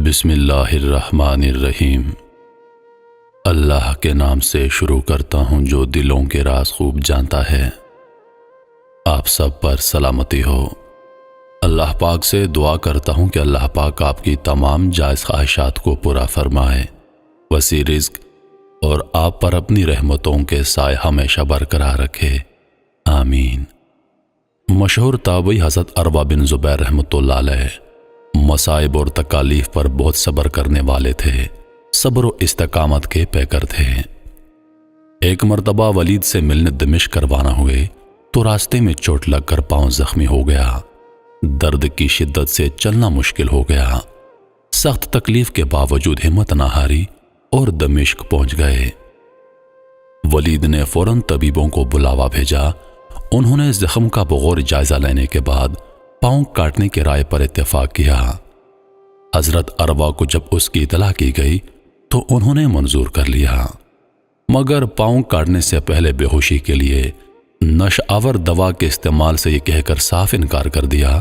بسم اللہ الرحمن الرحیم۔ اللہ کے نام سے شروع کرتا ہوں جو دلوں کے راز خوب جانتا ہے۔ آپ سب پر سلامتی ہو۔ اللہ پاک سے دعا کرتا ہوں کہ اللہ پاک آپ کی تمام جائز خواہشات کو پورا فرمائے، وسیع رزق اور آپ پر اپنی رحمتوں کے سائے ہمیشہ برقرار رکھے، آمین۔ مشہور تابعی حضرت عروہ بن زبیر رحمۃ اللہ علیہ مصائب اور تکالیف پر بہت صبر کرنے والے تھے، صبر و استقامت کے پیکر تھے۔ ایک مرتبہ ولید سے ملنے دمشق روانہ ہوئے تو راستے میں چوٹ لگ کر پاؤں زخمی ہو گیا، درد کی شدت سے چلنا مشکل ہو گیا۔ سخت تکلیف کے باوجود ہمت نہ ہاری اور دمشق پہنچ گئے۔ ولید نے فوراً طبیبوں کو بلاوا بھیجا۔ انہوں نے زخم کا بغور جائزہ لینے کے بعد پاؤں کاٹنے کے رائے پر اتفاق کیا۔ حضرت عروہ کو جب اس کی اطلاع کی گئی تو انہوں نے منظور کر لیا، مگر پاؤں کاٹنے سے پہلے بے ہوشی کے لیے نشہ آور دوا کے استعمال سے یہ کہہ کر صاف انکار کر دیا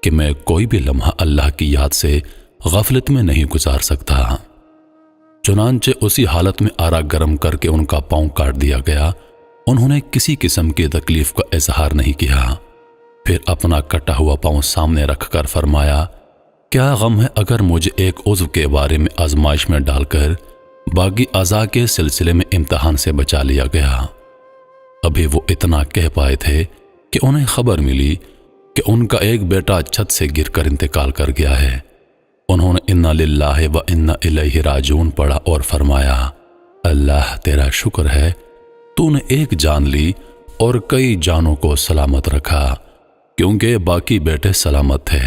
کہ میں کوئی بھی لمحہ اللہ کی یاد سے غفلت میں نہیں گزار سکتا۔ چنانچہ اسی حالت میں آرا گرم کر کے ان کا پاؤں کاٹ دیا گیا۔ انہوں نے کسی قسم کی تکلیف کا اظہار نہیں کیا۔ پھر اپنا کٹا ہوا پاؤں سامنے رکھ کر فرمایا، کیا غم ہے اگر مجھے ایک عضو کے بارے میں آزمائش میں ڈال کر باقی اعضاء کے سلسلے میں امتحان سے بچا لیا گیا۔ ابھی وہ اتنا کہہ پائے تھے کہ انہیں خبر ملی کہ ان کا ایک بیٹا چھت سے گر کر انتقال کر گیا ہے۔ انہوں نے انا للہ و انا الیہ راجعون پڑھا اور فرمایا، اللہ تیرا شکر ہے، تو نے ایک جان لی اور کئی جانوں کو سلامت رکھا، کیونکہ باقی بیٹے سلامت تھے۔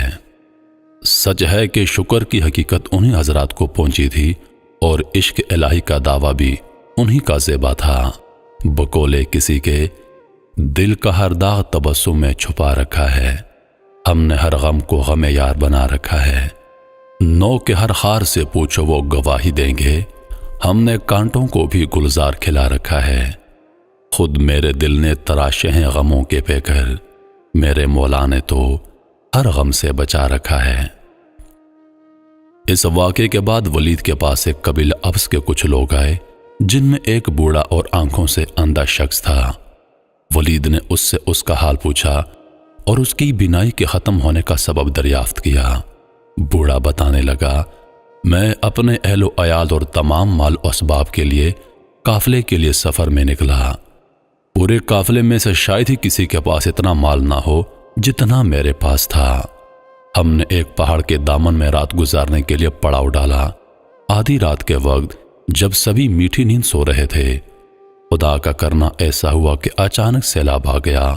سچ ہے کہ شکر کی حقیقت انہی حضرات کو پہنچی تھی اور عشق الہی کا دعویٰ بھی انہی کا زیبا تھا۔ بقولے کسی کے دل کا ہر داغ تبسم میں چھپا رکھا ہے، ہم نے ہر غم کو غم یار بنا رکھا ہے۔ نو کے ہر خار سے پوچھو وہ گواہی دیں گے، ہم نے کانٹوں کو بھی گلزار کھلا رکھا ہے۔ خود میرے دل نے تراشے ہیں غموں کے پیکر، میرے مولا نے تو ہر غم سے بچا رکھا ہے۔ اس واقعے کے بعد ولید کے پاس ایک قبیلہ ابس کے کچھ لوگ آئے، جن میں ایک بوڑھا اور آنکھوں سے اندھا شخص تھا۔ ولید نے اس سے اس کا حال پوچھا اور اس کی بینائی کے ختم ہونے کا سبب دریافت کیا۔ بوڑھا بتانے لگا، میں اپنے اہل و عیال اور تمام مال و اسباب کے لیے قافلے کے لیے سفر میں نکلا۔ پورے قافلے میں سے شاید ہی کسی کے پاس اتنا مال نہ ہو جتنا میرے پاس تھا۔ ہم نے ایک پہاڑ کے دامن میں رات گزارنے کے لیے پڑاؤ ڈالا۔ آدھی رات کے وقت جب سبھی میٹھی نیند سو رہے تھے، خدا کا کرنا ایسا ہوا کہ اچانک سیلاب آ گیا،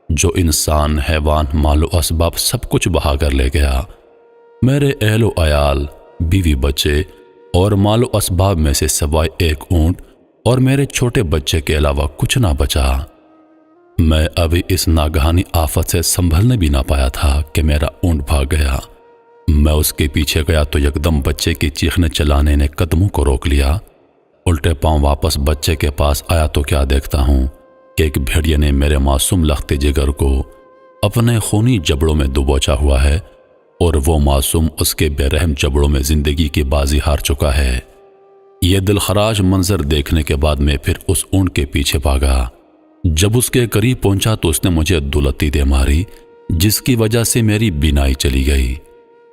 جو انسان، حیوان، مال و اسباب سب کچھ بہا کر لے گیا۔ میرے اہل و عیال، بیوی بچے اور مال و اسباب میں سے سوائے ایک اونٹ اور میرے چھوٹے بچے کے علاوہ کچھ نہ بچا۔ میں ابھی اس ناگہانی آفت سے سنبھلنے بھی نہ پایا تھا کہ میرا اونٹ بھاگ گیا۔ میں اس کے پیچھے گیا تو یکدم بچے کی چیخنے چلانے نے قدموں کو روک لیا۔ الٹے پاؤں واپس بچے کے پاس آیا تو کیا دیکھتا ہوں کہ ایک بھیڑیے نے میرے معصوم لخت جگر کو اپنے خونی جبڑوں میں دبوچا ہوا ہے اور وہ معصوم اس کے بے رحم جبڑوں میں زندگی کی بازی ہار چکا ہے۔ یہ دلخراش منظر دیکھنے کے بعد میں پھر اس اونٹ کے پیچھے بھاگا۔ جب اس کے قریب پہنچا تو اس نے مجھے دولتی دے ماری، جس کی وجہ سے میری بینائی چلی گئی۔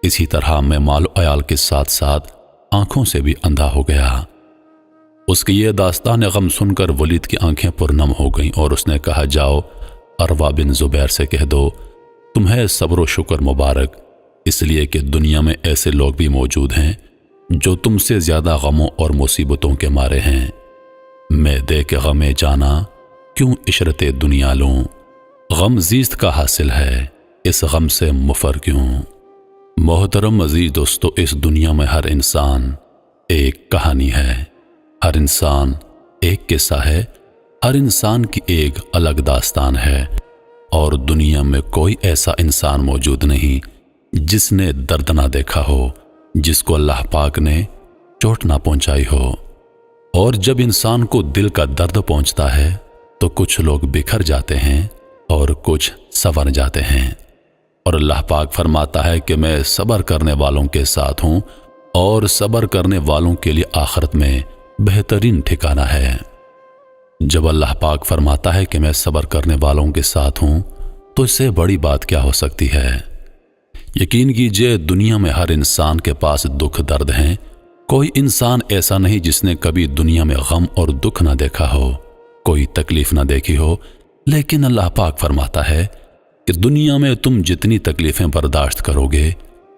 اسی طرح میں مال و عیال کے ساتھ ساتھ آنکھوں سے بھی اندھا ہو گیا۔ اس کی یہ داستان غم سن کر ولید کی آنکھیں پرنم ہو گئیں اور اس نے کہا، جاؤ عروہ بن زبیر سے کہہ دو تمہیں صبر و شکر مبارک، اس لیے کہ دنیا میں ایسے لوگ بھی موجود ہیں جو تم سے زیادہ غموں اور مصیبتوں کے مارے ہیں۔ میں دے کے غمیں جانا کیوں عشرت دنیا لوں، غم زیست کا حاصل ہے، اس غم سے مفر کیوں۔ محترم عزیز دوستو، اس دنیا میں ہر انسان ایک کہانی ہے، ہر انسان ایک قصہ ہے، ہر انسان کی ایک الگ داستان ہے، اور دنیا میں کوئی ایسا انسان موجود نہیں جس نے درد نہ دیکھا ہو، جس کو اللہ پاک نے چوٹ نہ پہنچائی ہو۔ اور جب انسان کو دل کا درد پہنچتا ہے تو کچھ لوگ بکھر جاتے ہیں اور کچھ سنور جاتے ہیں، اور اللہ پاک فرماتا ہے کہ میں صبر کرنے والوں کے ساتھ ہوں اور صبر کرنے والوں کے لیے آخرت میں بہترین ٹھکانہ ہے۔ جب اللہ پاک فرماتا ہے کہ میں صبر کرنے والوں کے ساتھ ہوں تو اس سے بڑی بات کیا ہو سکتی ہے۔ یقین کیجئے دنیا میں ہر انسان کے پاس دکھ درد ہیں، کوئی انسان ایسا نہیں جس نے کبھی دنیا میں غم اور دکھ نہ دیکھا ہو، کوئی تکلیف نہ دیکھی ہو، لیکن اللہ پاک فرماتا ہے کہ دنیا میں تم جتنی تکلیفیں برداشت کرو گے،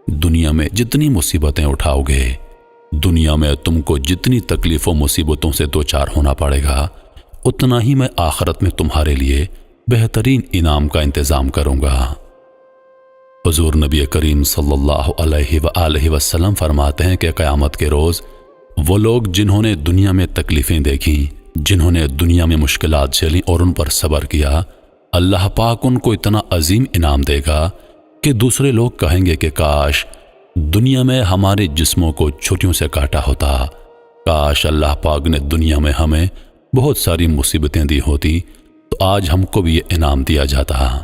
دنیا میں جتنی مصیبتیں اٹھاؤ گے، دنیا میں تم کو جتنی تکلیف و مصیبتوں سے دوچار ہونا پڑے گا، اتنا ہی میں آخرت میں تمہارے لیے بہترین انعام کا انتظام کروں گا۔ حضور نبی کریم صلی اللہ علیہ وآلہ وسلم فرماتے ہیں کہ قیامت کے روز وہ لوگ جنہوں نے دنیا میں تکلیفیں دیکھیں، جنہوں نے دنیا میں مشکلات جھیلیں اور ان پر صبر کیا، اللہ پاک ان کو اتنا عظیم انعام دے گا کہ دوسرے لوگ کہیں گے کہ کاش دنیا میں ہمارے جسموں کو چھریوں سے کاٹا ہوتا، کاش اللہ پاک نے دنیا میں ہمیں بہت ساری مصیبتیں دی ہوتی تو آج ہم کو بھی یہ انعام دیا جاتا۔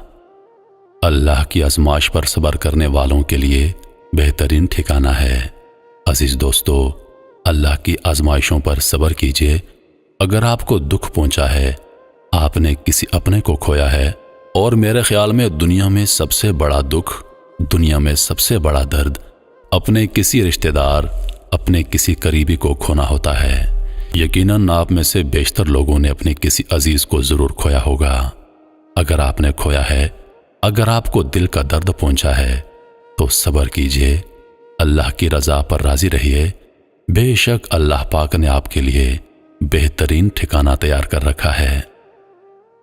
اللہ کی آزمائش پر صبر کرنے والوں کے لیے بہترین ٹھکانہ ہے۔ عزیز دوستو، اللہ کی آزمائشوں پر صبر کیجئے۔ اگر آپ کو دکھ پہنچا ہے، آپ نے کسی اپنے کو کھویا ہے، اور میرے خیال میں دنیا میں سب سے بڑا دکھ، دنیا میں سب سے بڑا درد اپنے کسی رشتہ دار، اپنے کسی قریبی کو کھونا ہوتا ہے۔ یقیناً آپ میں سے بیشتر لوگوں نے اپنے کسی عزیز کو ضرور کھویا ہوگا۔ اگر آپ نے کھویا ہے، اگر آپ کو دل کا درد پہنچا ہے تو صبر کیجئے، اللہ کی رضا پر راضی رہیے۔ بے شک اللہ پاک نے آپ کے لیے بہترین ٹھکانہ تیار کر رکھا ہے۔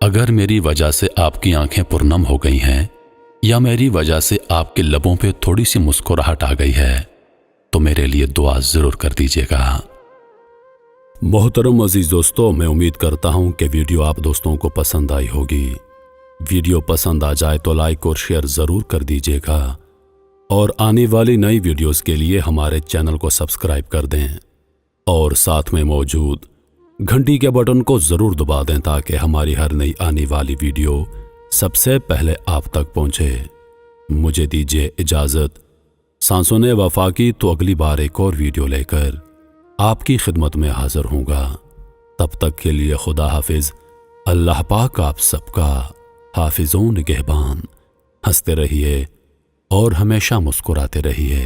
اگر میری وجہ سے آپ کی آنکھیں پرنم ہو گئی ہیں یا میری وجہ سے آپ کے لبوں پہ تھوڑی سی مسکراہٹ آ گئی ہے تو میرے لیے دعا ضرور کر دیجیے گا۔ محترم عزیز دوستو، میں امید کرتا ہوں کہ ویڈیو آپ دوستوں کو پسند آئی ہوگی۔ ویڈیو پسند آ جائے تو لائک اور شیئر ضرور کر دیجیے گا، اور آنے والی نئی ویڈیوز کے لیے ہمارے چینل کو سبسکرائب کر دیں اور ساتھ میں موجود گھنٹی کے بٹن کو ضرور دبا دیں تاکہ ہماری ہر نئی آنے والی ویڈیو سب سے پہلے آپ تک پہنچے۔ مجھے دیجیے اجازت، سانسوں نے وفا کی تو اگلی بار ایک اور ویڈیو لے کر آپ کی خدمت میں حاضر ہوں گا۔ تب تک کے لیے خدا حافظ۔ اللہ پاک آپ سب کا حافظ و نگہبان۔ ہنستے رہیے اور ہمیشہ مسکراتے رہیے۔